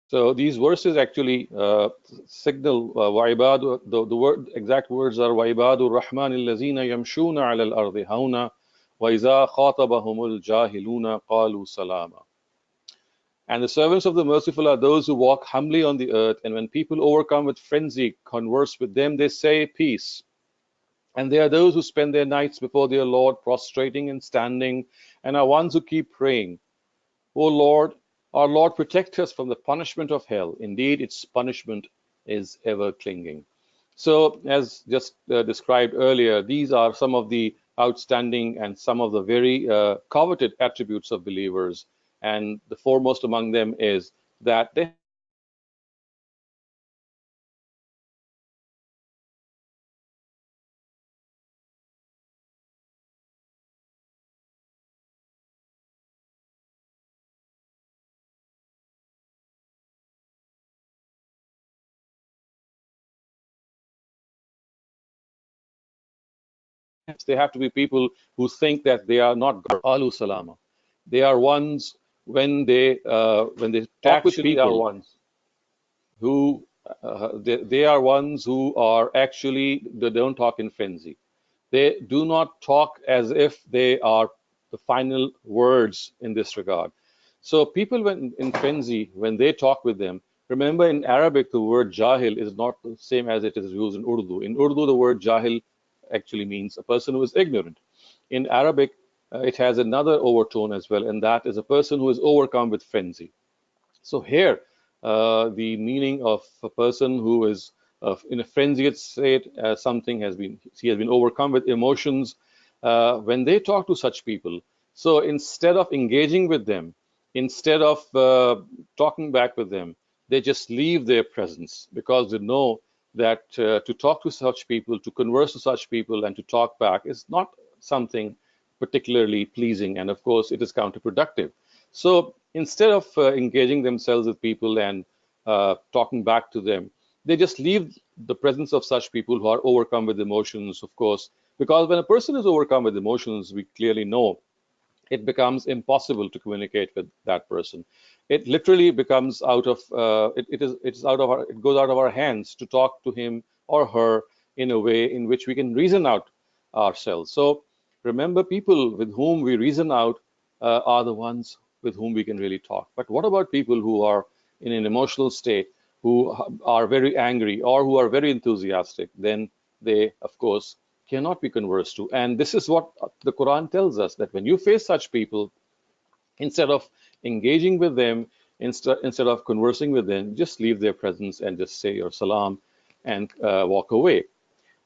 So these verses actually signal وَعِبَادُ the word exact words are وَعِبَادُ الرَّحْمَنِ الَّذِينَ يَمْشُونَ عَلَى الْأَرْضِ هَوْنًا وَإِذَا خَاطَبَهُمُ الْجَاهِلُونَ قَالُوا سَلَامًا. And the servants of the merciful are those who walk humbly on the earth, and when people overcome with frenzy converse with them, they say peace. And they are those who spend their nights before their Lord, prostrating and standing, and are ones who keep praying. O Lord, our Lord, protect us from the punishment of hell. Indeed, its punishment is ever clinging. So, as just described earlier, these are some of the outstanding and some of the very coveted attributes of believers. And the foremost among them is that they have the ability to communicate with God. They have the ability to talk to God. They have the ability to they have to be people who think that they are not God. Alu salama. They are ones when they talk with Actually are people ones. who they are ones who are actually they don't talk in frenzy. They do not talk as if they are the final words in this regard. So people when in frenzy, when they talk with them, remember in Arabic the word jahil is not the same as it is used in Urdu. In Urdu, the word jahil actually means a person who is ignorant. In Arabic, it has another overtone as well, and that is a person who is overcome with frenzy. So here, the meaning of a person who is in a frenzied state, something has been he has been overcome with emotions. When they talk to such people, so instead of engaging with them, instead of talking back with them, they just leave their presence because they know that to talk to such people, to converse to such people, and to talk back is not something particularly pleasing, and of course, it is counterproductive. So instead of engaging themselves with people and talking back to them, they just leave the presence of such people who are overcome with emotions, of course, because when a person is overcome with emotions, we clearly know it becomes impossible to communicate with that person. It literally becomes out of it's out of our it goes out of our hands to talk to him or her in a way in which we can reason out ourselves. So remember, people with whom we reason out are the ones with whom we can really talk. But what about people who are in an emotional state, who are very angry or who are very enthusiastic? Then they, of course, cannot be conversed to. And this is what the Quran tells us, that when you face such people, instead of engaging with them, instead of conversing with them, just leave their presence and just say your salam and walk away.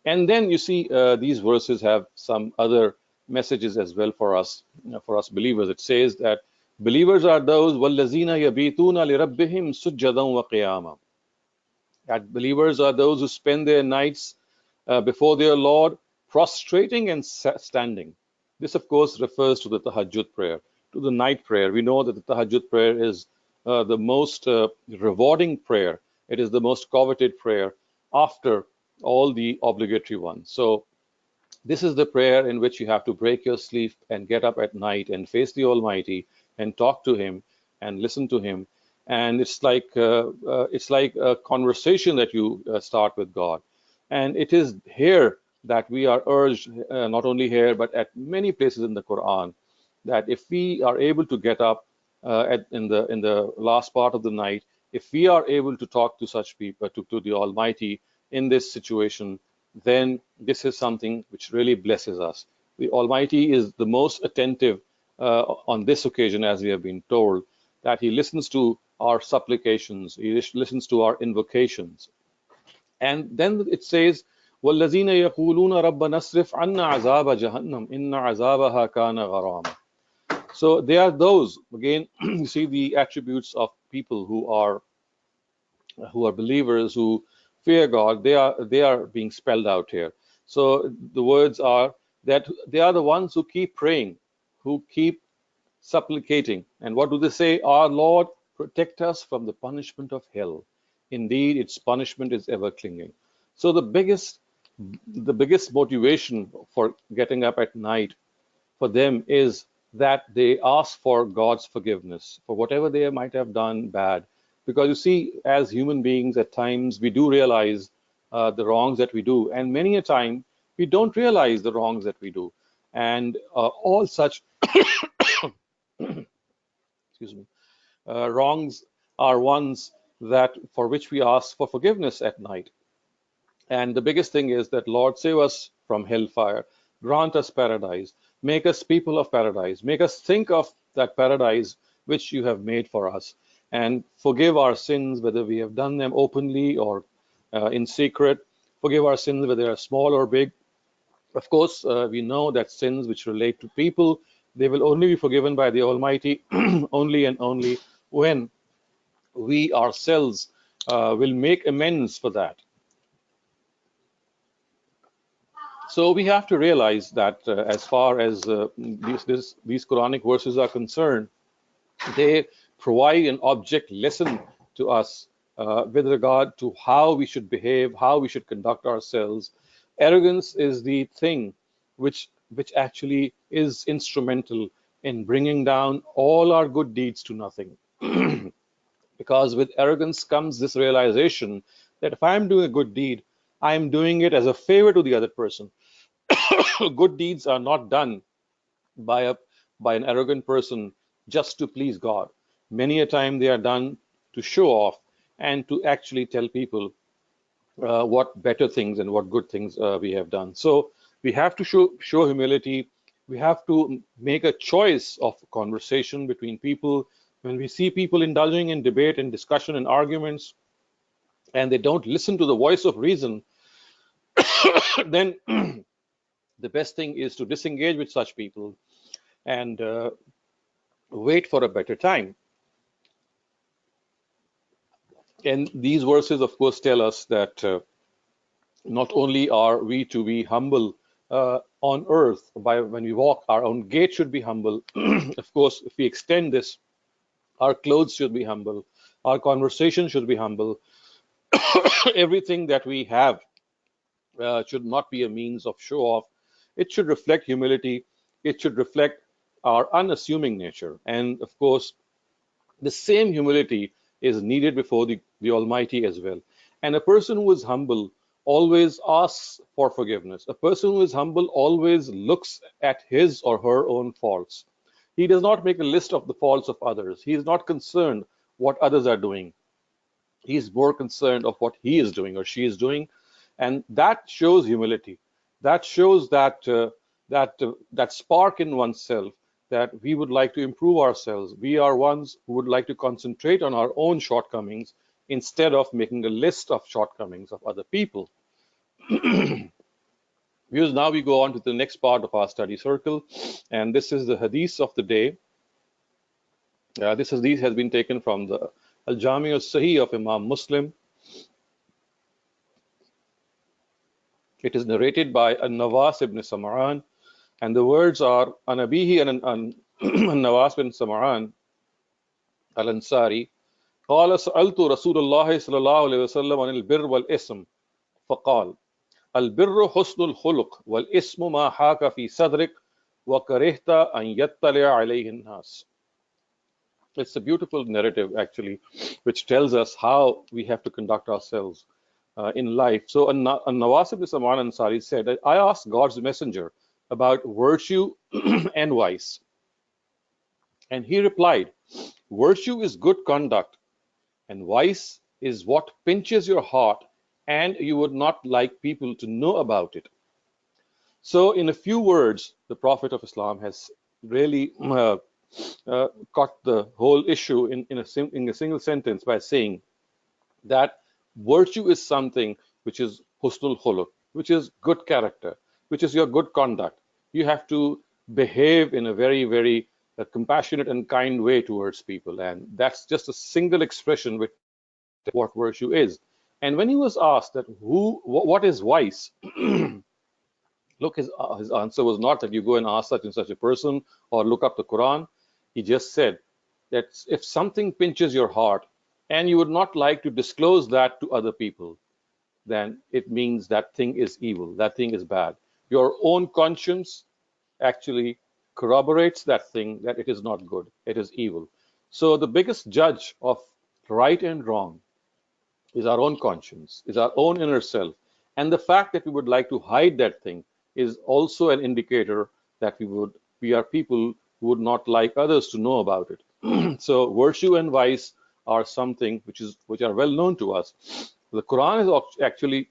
And then you see these verses have some other messages as well for us, for us believers. It says that believers are those وَالَّذِينَ يَبِيتُونَ لِرَبِّهِمْ سُجَّدًا وَقِيَامًا. That believers are those who spend their nights before their Lord, prostrating and standing. This, of course, refers to the tahajjud prayer, to the night prayer. We know that the tahajjud prayer is the most rewarding prayer. It is the most coveted prayer after all the obligatory ones. So, this is the prayer in which you have to break your sleep and get up at night and face the Almighty and talk to Him and listen to Him. And it's like a conversation that you start with God. And it is here that we are urged, not only here but at many places in the Quran, that if we are able to get up in the last part of the night, if we are able to talk to such people, to the Almighty in this situation, then this is something which really blesses us. The Almighty is the most attentive on this occasion, as we have been told, that He listens to our supplications, He listens to our invocations. And then it says, وَالَّذِينَ يَقُولُونَ رَبَّنَا اصْرِفْ عَنَّا عَذَابَ جَهَنَّمَ إِنَّ عَذَابَهَا كَانَ غَرَامًا. So they are those, again, you see the attributes of people who are believers, who fear God. They are being spelled out here. So the words are that they are the ones who keep praying, who keep supplicating. And what do they say? Our Lord, protect us from the punishment of hell. Indeed, its punishment is ever clinging. So the biggest motivation for getting up at night for them is that they ask for God's forgiveness for whatever they might have done bad. Because you see, as human beings, at times we do realize the wrongs that we do, and many a time we don't realize the wrongs that we do. And all such, excuse me, wrongs are ones that for which we ask for forgiveness at night. And the biggest thing is that, Lord, save us from hellfire, grant us paradise, make us people of paradise, make us think of that paradise which you have made for us, and forgive our sins, whether we have done them openly or in secret. Forgive our sins, whether they are small or big. Of course, we know that sins which relate to people, they will only be forgiven by the Almighty only and only when we ourselves will make amends for that. So we have to realize that as far as these Quranic verses are concerned, they provide an object lesson to us with regard to how we should behave, how we should conduct ourselves. Arrogance is the thing which actually is instrumental in bringing down all our good deeds to nothing. Because with arrogance comes this realization that if I'm doing a good deed, I'm doing it as a favor to the other person. Good deeds are not done by a by an arrogant person just to please God. Many a time they are done to show off and to actually tell people what better things and what good things we have done. So we have to show humility. We have to make a choice of conversation between people. When we see people indulging in debate and discussion and arguments, and they don't listen to the voice of reason, then the best thing is to disengage with such people and wait for a better time. And these verses, of course, tell us that not only are we to be humble on earth by when we walk, our own gait should be humble. Of course, if we extend this, our clothes should be humble, our conversation should be humble. Everything that we have should not be a means of show off. It should reflect humility. It should reflect our unassuming nature. And of course, the same humility is needed before the Almighty as well. And a person who is humble always asks for forgiveness. A person who is humble always looks at his or her own faults. He does not make a list of the faults of others. He is not concerned what others are doing. He is more concerned of what he is doing or she is doing, and that shows humility. That shows that spark in oneself that we would like to improve ourselves. We are ones who would like to concentrate on our own shortcomings instead of making a list of shortcomings of other people. Because now we go on to the next part of our study circle, and this is the hadith of the day. This hadith has been taken from the Al-Jami al-Sahih of Imam Muslim. It is narrated by An-Nawas ibn Sam'an, and the words are An Abihi and Nawas bin Sam'an al-Ansari قال سألت رسول الله صلى الله عليه وسلم عن البر والإثم فقال البر حسن الخلق والإثم ما حاك في صدرك وكرهت أن يطلع عليه الناس. It's a beautiful narrative, actually, which tells us how we have to conduct ourselves in life. So, Nawas ibn Sam'an Ansari said, I asked God's messenger about virtue and vice. And he replied, virtue is good conduct, and vice is what pinches your heart, and you would not like people to know about it. So, in a few words, the Prophet of Islam has really got the whole issue in a single sentence by saying that virtue is something which is husnul khuluq, which is good character, which is your good conduct. You have to behave in a very, very compassionate and kind way towards people, and that's just a single expression with what virtue is. And when he was asked that what is vice, look, his answer was not that you go and ask such and such a person or look up the Quran. He just said that if something pinches your heart and you would not like to disclose that to other people, then it means that thing is evil, that thing is bad. Your own conscience actually corroborates that thing, that it is not good, it is evil. So the biggest judge of Right and wrong is our own conscience, is our own inner self. And the fact that we would like to hide that thing is also an indicator that we are people who would not like others to know about it. So virtue and vice are something which are well known to us. The Quran is actually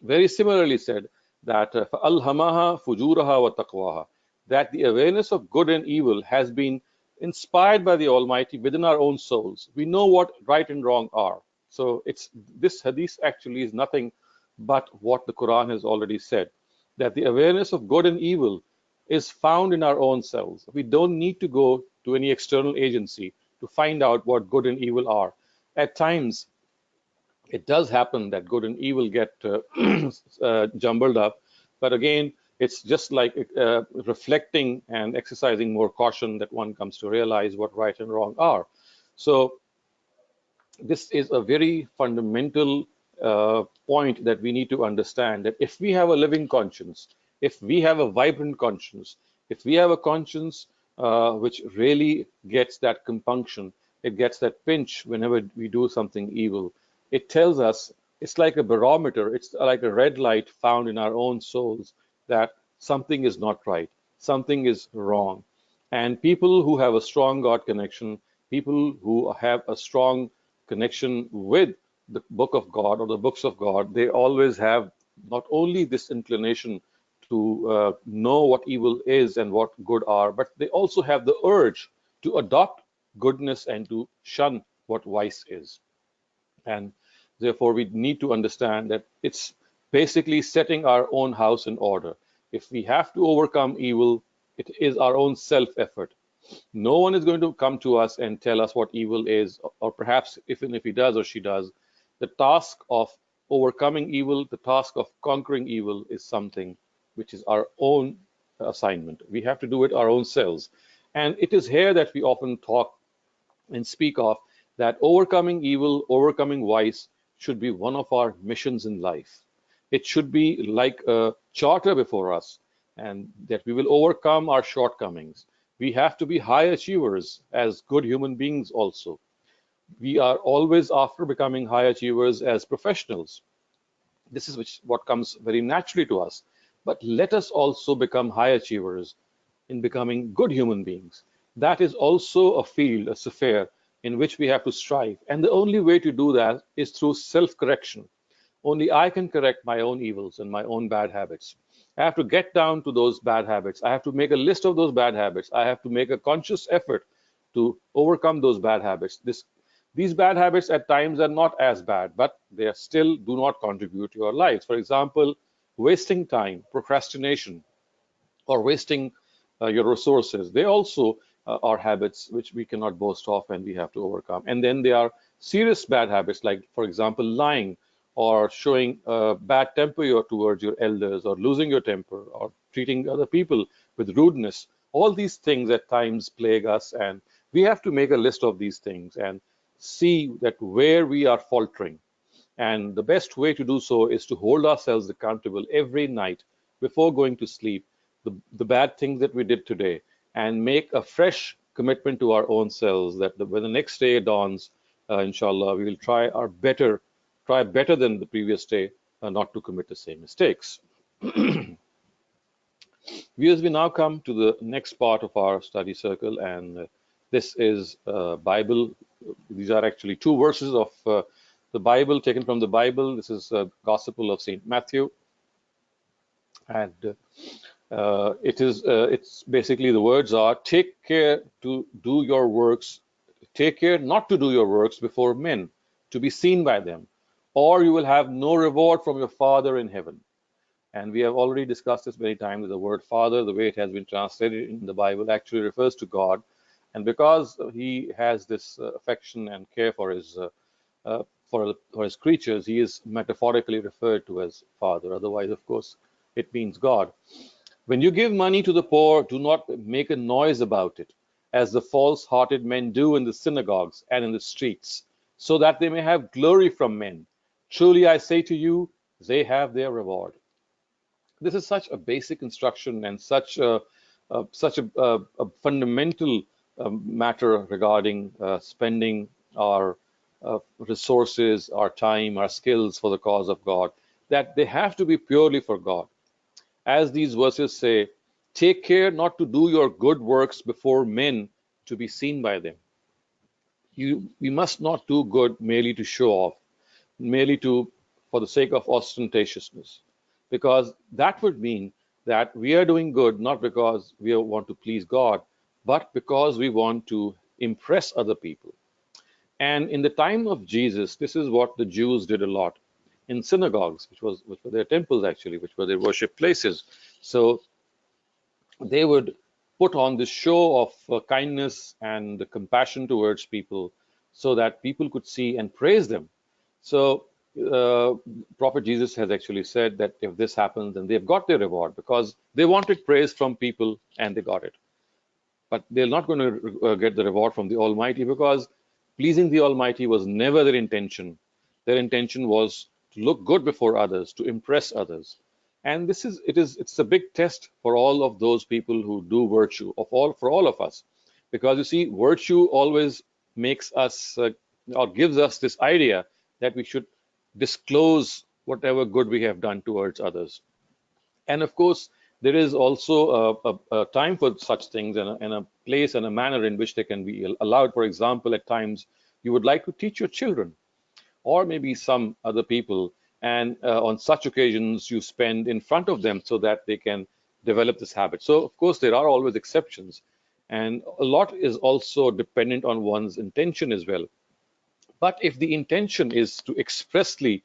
very similarly said that فَأَلْهَمَهَا فُجُورَهَا وَتَقْوَاهَا, that the awareness of good and evil has been inspired by the Almighty within our own souls. We know what right and wrong are. So it's this hadith actually is nothing but what the Quran has already said, that the awareness of good and evil is found in our own selves. We don't need to go to any external agency to find out what good and evil are. At times, it does happen that good and evil get jumbled up. But again, it's just like reflecting and exercising more caution that one comes to realize what right and wrong are. So this is a very fundamental point that we need to understand, that if we have a living conscience, if we have a vibrant conscience, if we have a conscience which really gets that compunction, it gets that pinch whenever we do something evil, it tells us, it's like a barometer, it's like a red light found in our own souls that something is not right, something is wrong. And people who have a strong God connection, people who have a strong connection with the book of God or the books of God, they always have not only this inclination to know what evil is and what good are, but they also have the urge to adopt goodness and to shun what vice is. And therefore, we need to understand that it's basically setting our own house in order. If we have to overcome evil, it is our own self effort. No one is going to come to us and tell us what evil is, or perhaps even if he does or she does, the task of overcoming evil, the task of conquering evil is something which is our own assignment. We have to do it our own selves. And it is here that we often talk and speak of that overcoming evil, overcoming vice should be one of our missions in life. It should be like a charter before us, and that we will overcome our shortcomings. We have to be high achievers as good human beings also. We are always after becoming high achievers as professionals. This is what comes very naturally to us. But let us also become high achievers in becoming good human beings. That is also a field, a sphere in which we have to strive. And the only way to do that is through self correction. Only I can correct my own evils and my own bad habits. I have to get down to those bad habits. I have to make a list of those bad habits. I have to make a conscious effort to overcome those bad habits. These bad habits at times are not as bad, but they still do not contribute to your lives. For example, wasting time, procrastination, or wasting your resources. They also are habits which we cannot boast of and we have to overcome. And then there are serious bad habits, like, for example, lying or showing bad temper towards your elders, or losing your temper, or treating other people with rudeness. All these things at times plague us, and we have to make a list of these things and see that where we are faltering. And the best way to do so is to hold ourselves accountable every night before going to sleep, the bad things that we did today, and make a fresh commitment to our own selves that when the next day dawns, inshallah, we will try better than the previous day, not to commit the same mistakes. Viewers, we now come to the next part of our study circle, and this is Bible. These are actually two verses of the Bible, taken from the Bible. This is Gospel of Saint Matthew, and it's basically, the words are, take care to do your works, take care not to do your works before men, to be seen by them, or you will have no reward from your Father in heaven. And we have already discussed this many times. The word Father, the way it has been translated in the Bible, actually refers to God. And because he has this affection and care for his creatures, he is metaphorically referred to as Father. Otherwise, of course, it means God. When you give money to the poor, do not make a noise about it, as the false-hearted men do in the synagogues and in the streets, so that they may have glory from men. Truly I say to you, they have their reward. This is such a basic instruction and such a fundamental matter regarding spending our resources, our time, our skills for the cause of God, that they have to be purely for God. As these verses say, take care not to do your good works before men to be seen by them. We must not do good merely to show off, merely to for the sake of ostentatiousness, because that would mean that we are doing good not because we want to please God, but because we want to impress other people. And in the time of Jesus, this is what the Jews did a lot in synagogues, which were their temples actually, which were their worship places. So they would put on this show of kindness and compassion towards people so that people could see and praise them. So, Prophet Jesus has actually said that if this happens, then they've got their reward because they wanted praise from people and they got it. But they're not going to get the reward from the Almighty because pleasing the Almighty was never their intention. Their intention was to look good before others, to impress others. And it's a big test for all of those people who do virtue, for all of us. Because you see, virtue always makes us or gives us this idea that we should disclose whatever good we have done towards others. And of course, there is also a time for such things and a place and a manner in which they can be allowed. For example, at times you would like to teach your children or maybe some other people, and on such occasions you spend in front of them so that they can develop this habit. So, of course, there are always exceptions, and a lot is also dependent on one's intention as well. But if the intention is to expressly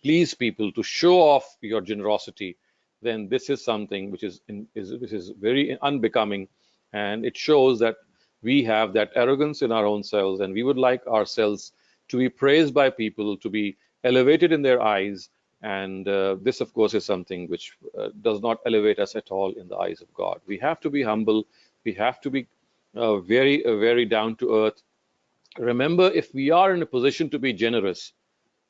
please people, to show off your generosity, then this is something which is very unbecoming, and it shows that we have that arrogance in our own selves, and we would like ourselves to be praised by people, to be elevated in their eyes, and this, of course, is something which does not elevate us at all in the eyes of God. We have to be humble. We have to be very down to earth. Remember, if we are in a position to be generous,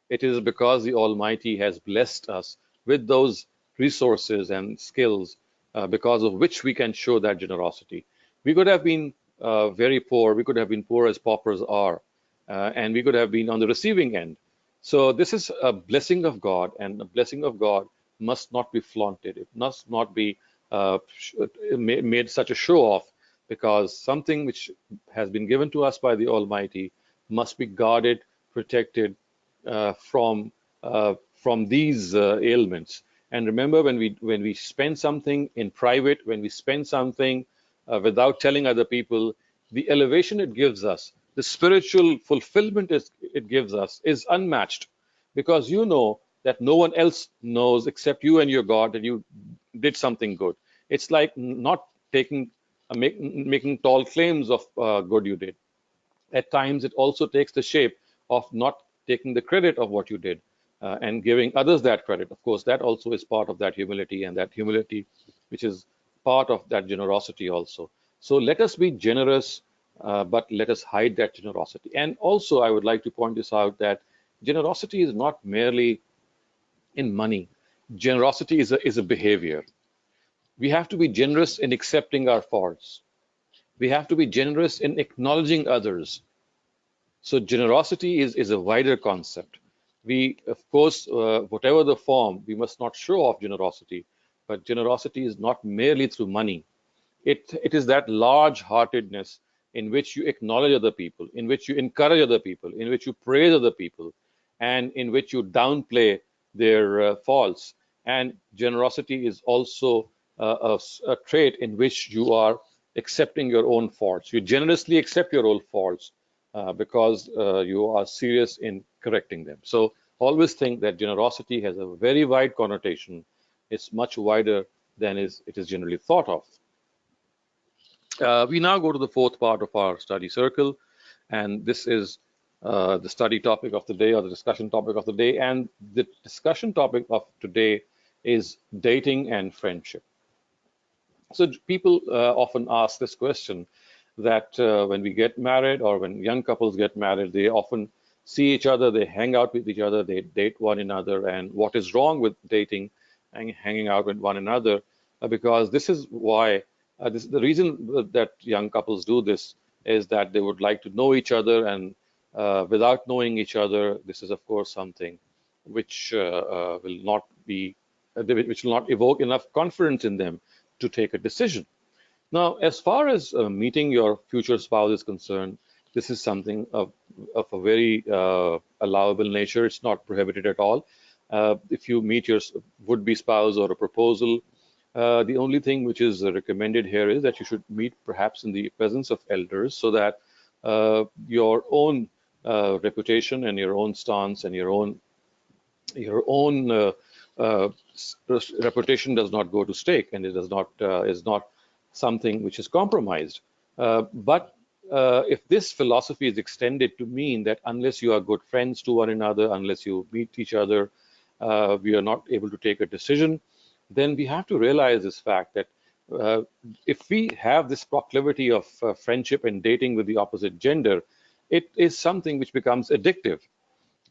it is because the Almighty has blessed us with those resources and skills because of which we can show that generosity. We could have been very poor, we could have been poor as paupers are, and we could have been on the receiving end. So, this is a blessing of God, and the blessing of God must not be flaunted, it must not be made such a show off, because something which has been given to us by the Almighty must be guarded, protected, from these ailments. And remember, when we spend something in private, when we spend something without telling other people, the elevation it gives us, the spiritual fulfillment it gives us, is unmatched, because you know that no one else knows except you and your God that you did something good. It's like not making tall claims of good you did. At times it also takes the shape of not taking the credit of what you did and giving others that credit. Of course, that also is part of that humility, and that humility, which is part of that generosity also. So let us be generous, but let us hide that generosity. And also, I would like to point this out that generosity is not merely in money. Generosity is a behavior. We have to be generous in accepting our faults. We have to be generous in acknowledging others. So generosity is a wider concept. We, of course, whatever the form, we must not show off generosity, but generosity is not merely through money. It is that large-heartedness in which you acknowledge other people, in which you encourage other people, in which you praise other people, and in which you downplay their faults. And generosity is also a trait in which you are accepting your own faults. You generously accept your own faults because you are serious in correcting them. So always think that generosity has a very wide connotation. It's much wider than it is generally thought of. We now go to the fourth part of our study circle, and this is the study topic of the day, or the discussion topic of the day. And the discussion topic of today is dating and friendship. So people often ask this question, that when we get married, or when young couples get married, they often see each other, they hang out with each other, they date one another, and what is wrong with dating and hanging out with one another? Because this is why, the reason that young couples do this is that they would like to know each other, and without knowing each other, this is, of course, something which will not be, which will not evoke enough confidence in them to take a decision. Now, as far as meeting your future spouse is concerned, this is something of a very allowable nature. It's not prohibited at all. If you meet your would-be spouse or a proposal, the only thing which is recommended here is that you should meet perhaps in the presence of elders so that your own reputation and your own stance and your own reputation does not go to stake, and it does not is not something which is compromised. But if this philosophy is extended to mean that unless you are good friends to one another, unless you meet each other, we are not able to take a decision, then we have to realize this fact that uh, if we have this proclivity of friendship and dating with the opposite gender, it is something which becomes addictive.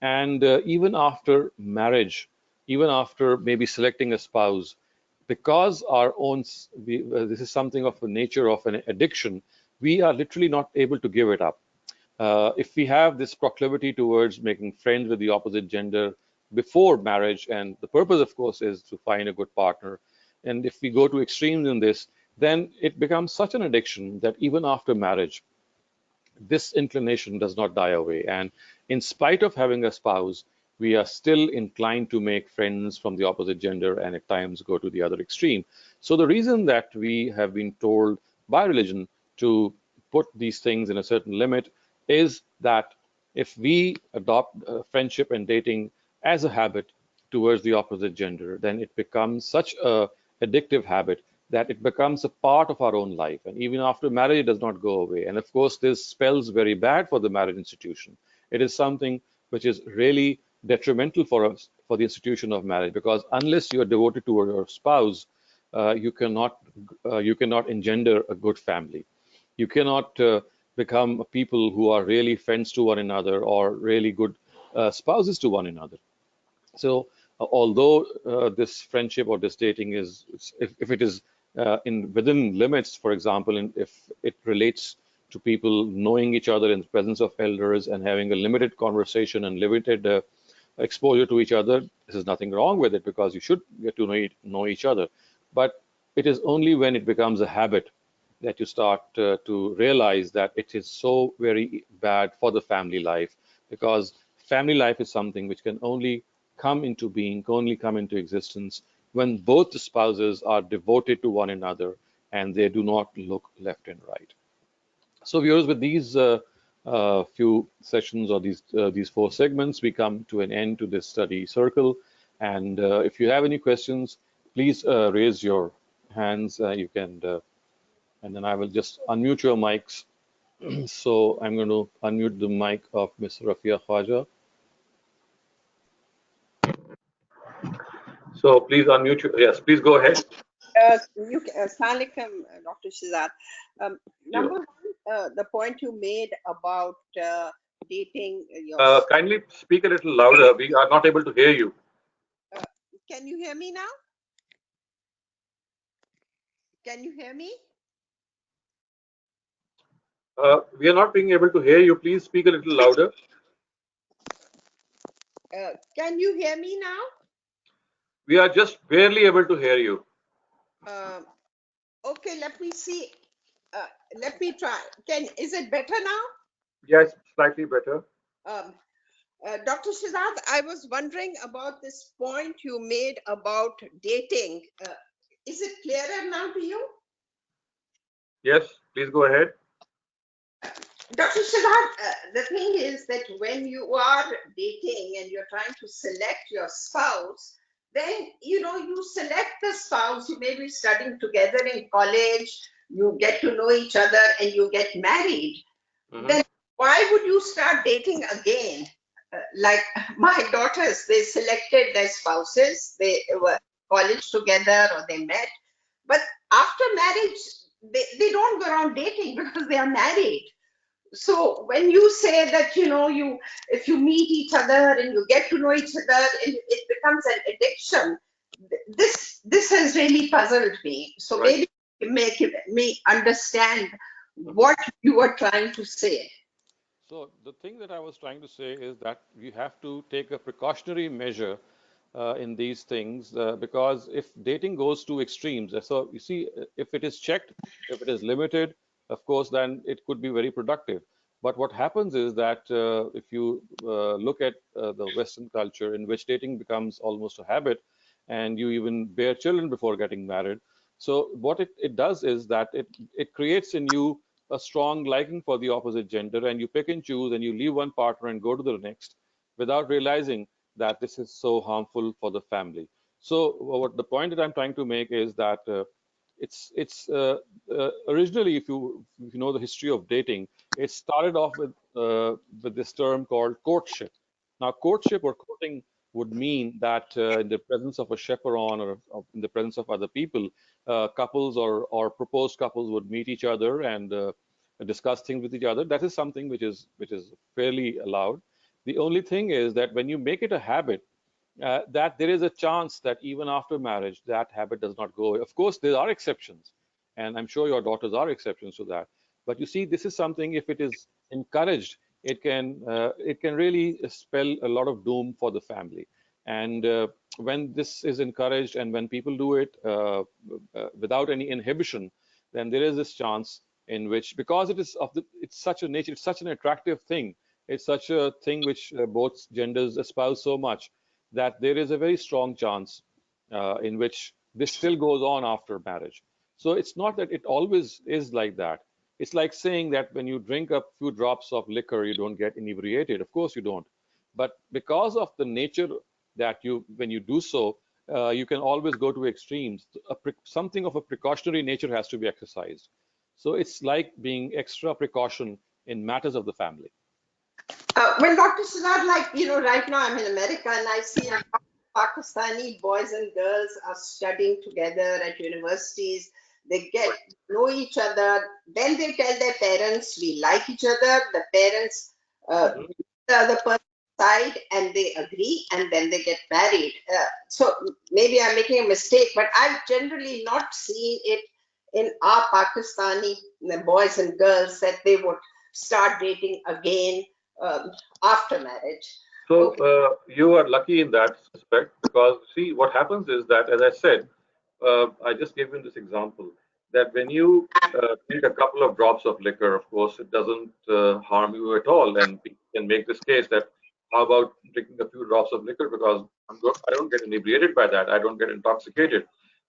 And even after marriage, even after maybe selecting a spouse, because our own, this is something of the nature of an addiction, we are literally not able to give it up. If we have this proclivity towards making friends with the opposite gender before marriage, and the purpose, of course, is to find a good partner, and if we go to extremes in this, then it becomes such an addiction that even after marriage, this inclination does not die away. And in spite of having a spouse, we are still inclined to make friends from the opposite gender and at times go to the other extreme. So, the reason that we have been told by religion to put these things in a certain limit is that if we adopt friendship and dating as a habit towards the opposite gender, then it becomes such a addictive habit that it becomes a part of our own life. And even after marriage, it does not go away. And of course, this spells very bad for the marriage institution. It is something which is really detrimental for us, for the institution of marriage, because unless you are devoted to your spouse, you cannot engender a good family. You cannot become people who are really friends to one another or really good spouses to one another. So, although this friendship or this dating is, if it is in within limits, for example, and if it relates to people knowing each other in the presence of elders and having a limited conversation and limited exposure to each other, this is nothing wrong with it because you should get to know each other. But it is only when it becomes a habit that you start to realize that it is so very bad for the family life, because family life is something which can only come into being, can only come into existence when both the spouses are devoted to one another and they do not look left and right. So, viewers, with these few sessions or these four segments, we come to an end to this study circle. And if you have any questions, please raise your hands. You can, and then I will just unmute your mics. So I'm going to unmute the mic of Ms. Rafia Khwaja. So please unmute your, yes, please go ahead. Assalamualaikum, Dr. Shehzad. Number one, the point you made about dating your. Kindly speak a little louder. We are not able to hear you. Can you hear me now? Can you hear me? We are not being able to hear you. Please speak a little louder. Can you hear me now? We are just barely able to hear you. Okay, let me see. Let me try. Is it better now? Yes, slightly better. Dr. Shehzad, I was wondering about this point you made about dating. Is it clearer now to you? Yes, please go ahead. Dr. Shehzad, the thing is that when you are dating and you're trying to select your spouse, then you select the spouse. You may be studying together in college, you get to know each other, and you get married. Then why would you start dating again? Like my daughters, they selected their spouses, they were college together or they met, but after marriage, they don't go around dating because they are married. So when you say that you if you meet each other and you get to know each other, it becomes an addiction. This has really puzzled me. So Right. maybe make me understand what you are trying to say. So the thing that I was trying to say is that we have to take a precautionary measure in these things because if dating goes to extremes, so you see, if it is checked, if it is limited, of course, then it could be very productive. But what happens is that if you look at the Western culture in which dating becomes almost a habit, and you even bear children before getting married. So what it does is that it creates in you a strong liking for the opposite gender, and you pick and choose, and you leave one partner and go to the next without realizing that this is so harmful for the family. So what the point that I'm trying to make is that it's originally, if you know the history of dating, it started off with this term called courtship. Now, courtship or courting would mean that in the presence of a chaperone or in the presence of other people, couples or proposed couples would meet each other and discuss things with each other. That is something which is fairly allowed. The only thing is that when you make it a habit, that there is a chance that even after marriage, that habit does not go away. Of course, there are exceptions, and I'm sure your daughters are exceptions to that. But you see, this is something, if it is encouraged, it can really spell a lot of doom for the family. And when this is encouraged and when people do it without any inhibition, then there is this chance in which, because it's such a nature, it's such an attractive thing, it's such a thing which both genders espouse so much, that there is a very strong chance in which this still goes on after marriage. So it's not that it always is like that. It's like saying that when you drink a few drops of liquor, you don't get inebriated. Of course, you don't. But because of the nature that when you do so, you can always go to extremes. Something of a precautionary nature has to be exercised. So it's like being extra precaution in matters of the family. Well, Dr. Siddharth, like, right now I'm in America and I see a lot of Pakistani boys and girls are studying together at universities. They get to know each other. Then they tell their parents, we like each other. The parents, Mhm. the other person's side, and they agree, and then they get married. So maybe I'm making a mistake, but I've generally not seen it in our Pakistani boys and girls that they would start dating again um, after marriage. So Okay. you are lucky in that respect because see what happens is that, as I said, I just gave you this example that when you drink a couple of drops of liquor, of course, it doesn't harm you at all, and people can make this case that how about drinking a few drops of liquor because I don't get inebriated by that, I don't get intoxicated,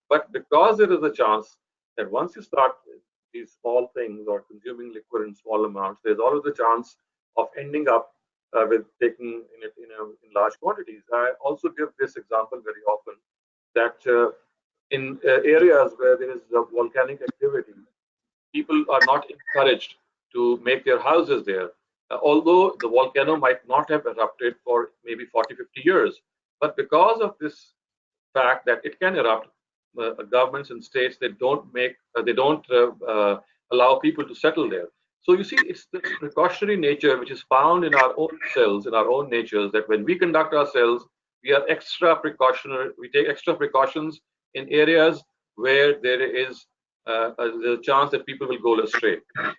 but because there is a chance that once you start these small things or consuming liquor in small amounts, there's always a chance of ending up with taking it in large quantities. I also give this example very often that in areas where there is volcanic activity, people are not encouraged to make their houses there. Although the volcano might not have erupted for maybe 40, 50 years, but because of this fact that it can erupt, governments and states they don't allow people to settle there. So you see, it's this precautionary nature which is found in our own selves, in our own natures, that when we conduct ourselves, we are extra precautionary. We take extra precautions in areas where there is the chance that people will go astray.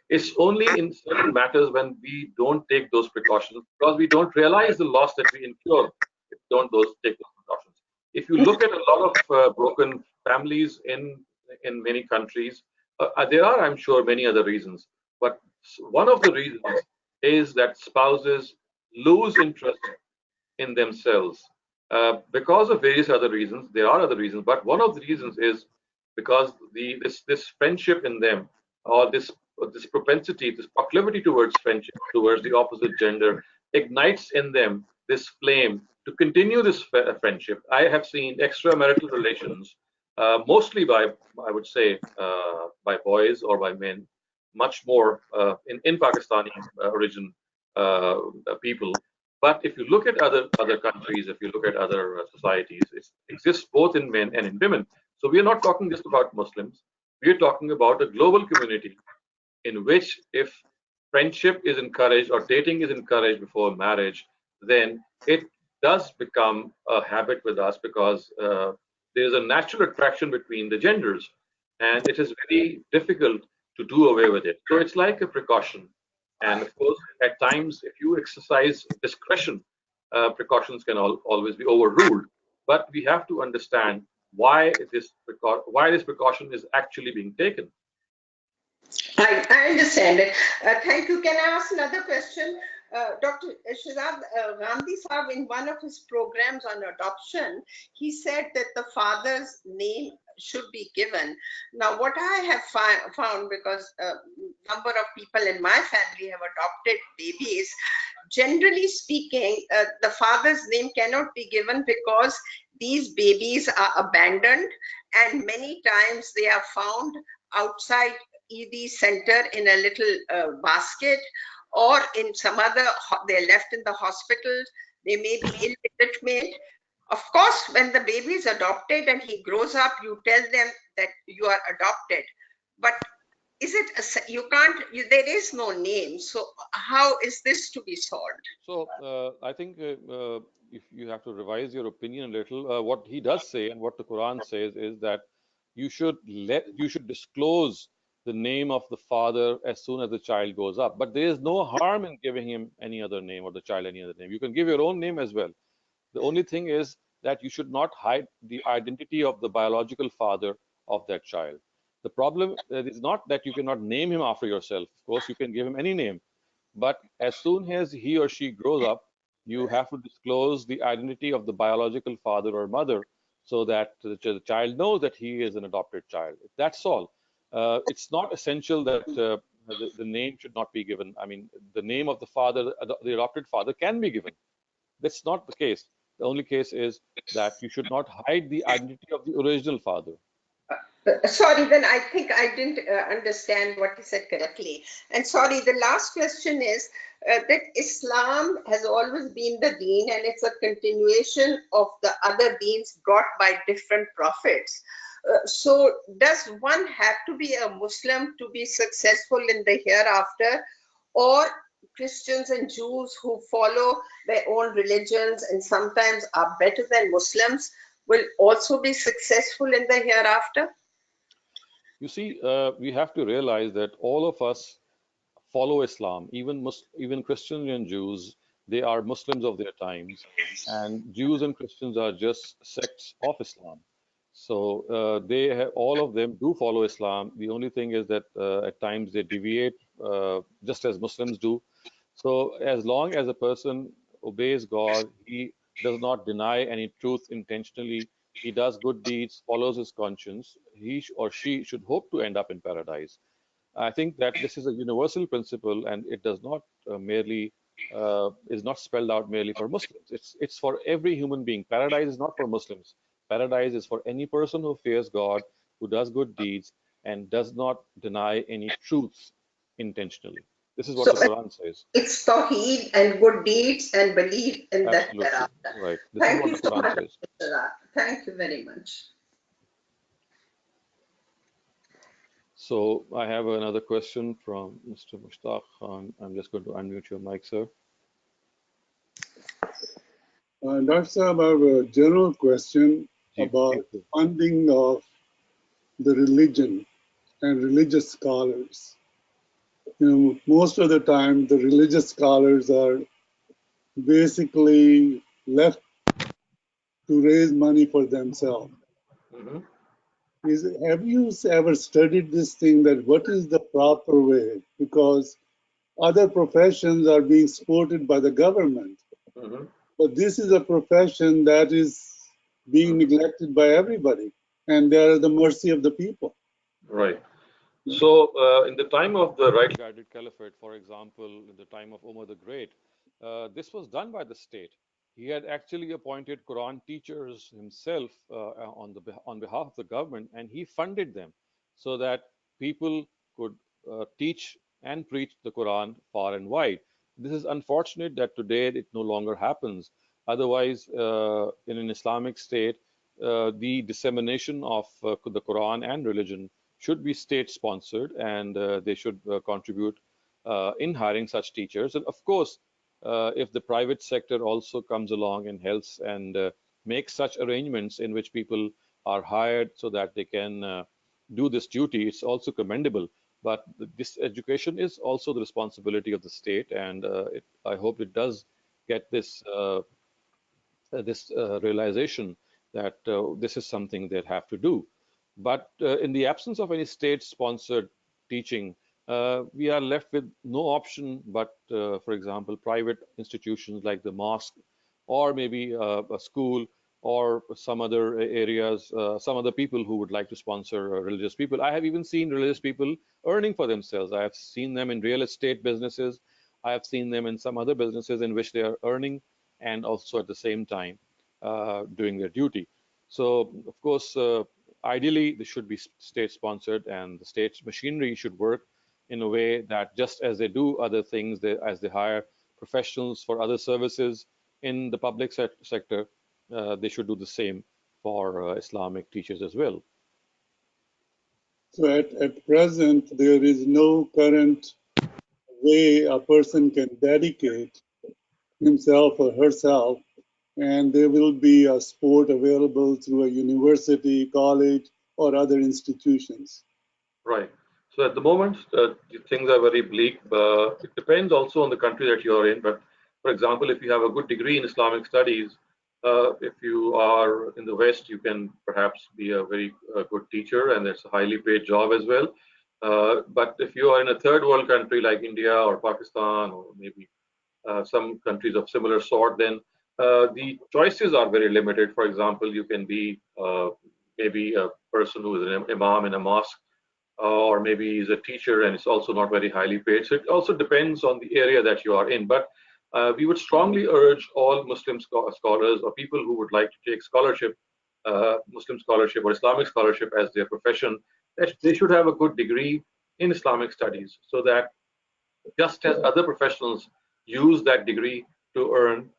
It's only in certain matters when we don't take those precautions because we don't realize the loss that we incur if we don't take those precautions. If you look at a lot of broken families in many countries, there are, I'm sure, many other reasons. But one of the reasons is that spouses lose interest in themselves because of various other reasons. There are other reasons, but one of the reasons is because this friendship in them, or this propensity, this proclivity towards friendship towards the opposite gender, ignites in them this flame to continue this friendship. I have seen extramarital relations, mostly by, I would say, by boys or by men, much more in Pakistani origin people. But if you look at other countries, if you look at other societies, it exists both in men and in women. So we are not talking just about Muslims. We are talking about a global community in which if friendship is encouraged or dating is encouraged before marriage, then it does become a habit with us because there is a natural attraction between the genders, and it is very difficult to do away with it. So it's like a precaution. And of course, at times, if you exercise discretion, precautions can always be overruled. But we have to understand why this precaution is actually being taken. I understand it. Thank you. Can I ask another question? Dr. Shehzad, Gandhi Saab, in one of his programs on adoption, he said that the father's name should be given. Now, what I have found, because a number of people in my family have adopted babies, generally speaking, the father's name cannot be given because these babies are abandoned, and many times they are found outside ED center in a little basket, or in some other, they're left in the hospital, they may be illegitimate. Of course, when the baby is adopted and he grows up, you tell them that you are adopted. But is it, you can't, there is no name. So how is this to be solved? So I think if you have to revise your opinion a little, what he does say and what the Quran says is that you should disclose the name of the father as soon as the child goes up. But there is no harm in giving him any other name or the child any other name. You can give your own name as well. The only thing is that you should not hide the identity of the biological father of that child. The problem is not that you cannot name him after yourself. Of course, you can give him any name, but as soon as he or she grows up, you have to disclose the identity of the biological father or mother so that the child knows that he is an adopted child. That's all. It's not essential that the name should not be given. I mean, the name of the father, the adopted father, can be given. That's not the case. The only case is that you should not hide the identity of the original father. Sorry, then I think I didn't understand what you said correctly. And sorry, the last question is that Islam has always been the deen, and it's a continuation of the other deens brought by different prophets. So, does one have to be a Muslim to be successful in the hereafter, or Christians and Jews who follow their own religions and sometimes are better than Muslims will also be successful in the hereafter? You see, we have to realize that all of us follow Islam, even Christians and Jews, they are Muslims of their times, and Jews and Christians are just sects of Islam. So all of them do follow Islam. The only thing is that at times they deviate, just as Muslims do. So as long as a person obeys God, he does not deny any truth intentionally, he does good deeds, follows his conscience, or she should hope to end up in paradise. I think that this is a universal principle, and it does not merely is not spelled out merely for Muslims. It's for every human being. Paradise is not for Muslims. Paradise is for any person who fears God, who does good deeds, and does not deny any truths intentionally. This is what So the Quran says. it's Tawheed and good deeds and belief in the Absolutely hereafter. right. This is Thank what you the so Quran much, says. Dr. Sadat. Thank you very much. So I have another question from Mr. Mushtaq Khan. I'm just going to unmute your mic, sir. Dr. Saab, I have a general question Ji, about please. funding of the religion and religious scholars. Most of the time, the religious scholars are basically left to raise money for themselves. Mhm. Have you ever studied this thing, that what is the proper way? Because other professions are being supported by the government, Mhm. but this is a profession that is being Mhm. neglected by everybody, and they are at the mercy of the people. Right. So, in the time of the right guided caliphate, for example, in the time of Umar the Great, this was done by the state. He had actually appointed Quran teachers himself on behalf of the government, and he funded them so that people could teach and preach the Quran far and wide. This is unfortunate that today it no longer happens. Otherwise, in an Islamic state, the dissemination of the Quran and religion should be state sponsored, and they should contribute in hiring such teachers. And of course, if the private sector also comes along and helps and makes such arrangements in which people are hired so that they can do this duty, it's also commendable. But this education is also the responsibility of the state, and I hope it does get this realization that this is something they have to do. But in the absence of any state-sponsored teaching, we are left with no option but, for example, private institutions like the mosque, or maybe a school, or some other areas, some other people who would like to sponsor religious people. I have even seen religious people earning for themselves. I have seen them in real estate businesses. I have seen them in some other businesses in which they are earning and also at the same time doing their duty. So, of course, ideally, this should be state sponsored, and the state's machinery should work in a way that just as they do other things, as they hire professionals for other services in the public sector, they should do the same for Islamic teachers as well. So at present, there is no current way a person can dedicate himself or herself, and there will be a sport available through a university, college, or other institutions. Right. So at the moment, things are very bleak. It depends also on the country that you're in. But for example, if you have a good degree in Islamic studies, if you are in the West, you can perhaps be a very good teacher, and it's a highly paid job as well. But if you are in a third world country like India or Pakistan, or maybe some countries of similar sort, then the choices are very limited. For example, you can be maybe a person who is an imam in a mosque, or maybe he's a teacher and it's also not very highly paid. So it also depends on the area that you are in. But we would strongly urge all Muslim scholars or people who would like to take scholarship, Muslim scholarship or Islamic scholarship as their profession, that they should have a good degree in Islamic studies, so that just as other professionals use that degree to earn,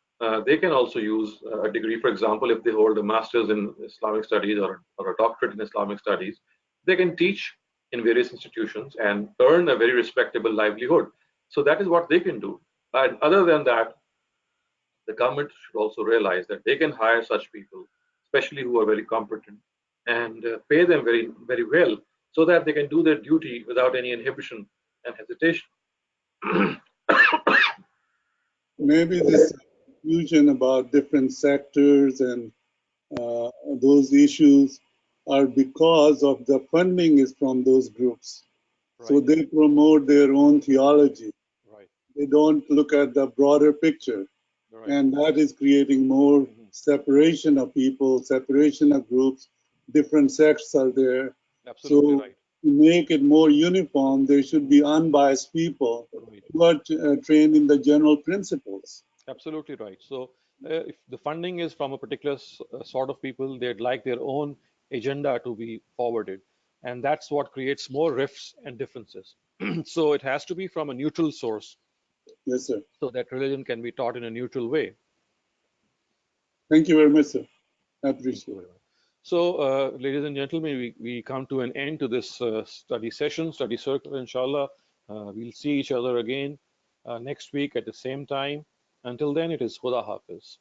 they can also use a degree. For example, if they hold a master's in Islamic studies, or a doctorate in Islamic studies, they can teach in various institutions and earn a very respectable livelihood. So that is what they can do. And other than that, the government should also realize that they can hire such people, especially who are very competent, and pay them very, very well, so that they can do their duty without any inhibition and hesitation. Maybe this confusion about different sectors and uh, those issues are because of the funding is from those groups. So Right, they promote their own theology. right, They don't look at the broader picture. right. And that is creating more Mhm. separation of people, separation of groups. Different sects are there. Absolutely So right. to make it more uniform, there should be unbiased people Right. who are trained in the general principles. Absolutely right. So, if the funding is from a particular sort of people, they'd like their own agenda to be forwarded. And that's what creates more rifts and differences. So, it has to be from a neutral source Yes, sir. so that religion can be taught in a neutral way. Thank you very much, sir. I Thank appreciate you it. very much. So, ladies and gentlemen, we come to an end to this study session, study circle, inshallah. We'll see each other again next week at the same time. Until then, it is Khuda Hafiz.